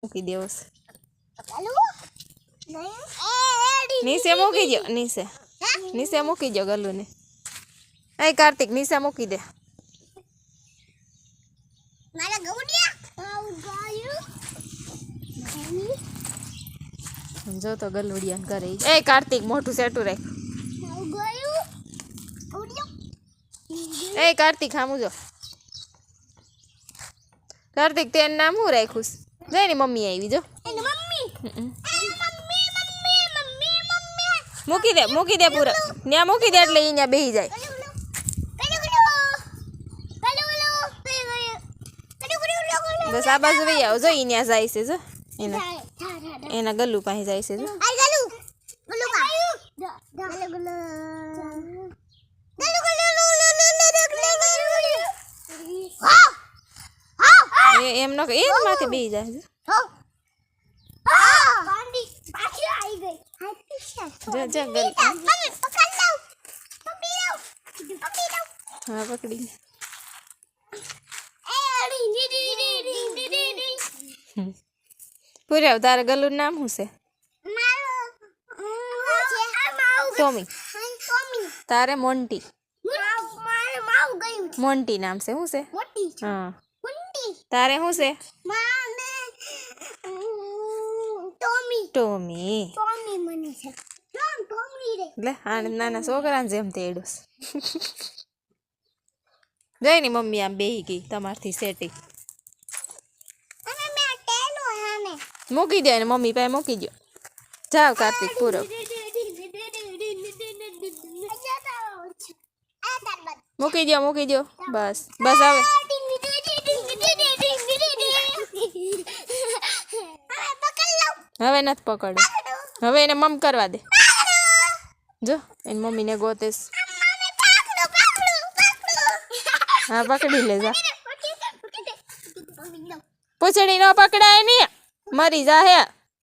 મૂકી દેવો છે નીચે મૂકી દો નીચે મૂકી દો ગલુને એ કાર્તિક નીચે મૂકી દે જો તો ગલુડિયા કરે એ કાર્તિક મોટું સેટું રાખ એ કાર્તિક ખામું જો કાર્તિક તે નામ શું રાખ્યું જઈ ને મમ્મી આવી જો મૂકી દે પૂરા ત્યાં મૂકી દે એટલે અહીંયા બેસી જાય બસ આ બાજુ વહી આવો જો અહીંયા જાય છે જો એના ગલ્લુ પાસે જાય છે જો એમ ન એ માથે બેસી જાય છે હા પકડી પૂરા તારે ગલું નામ શું છે ટોમી તારે મોન્ટી મોન્ટી નામ છે શું છે હા તારે શું છે ટોમી લે આ નાના છોકરાને જેમ તેડું જઈ ને મમ્મી આમ બેહી ગઈ તમારથી સેટી મૂકી દે ને મમ્મી પાસે મૂકી દો જાઓ કાર્તિક પૂરો મૂકી દો બસ બસ આવે હવે નથી પકડ હવે એને મમ કરવા દે જો એની મમ્મીને ગોતેશ હા પકડી લે જા પૂછડી ન પકડાય નહીં મરી જા હે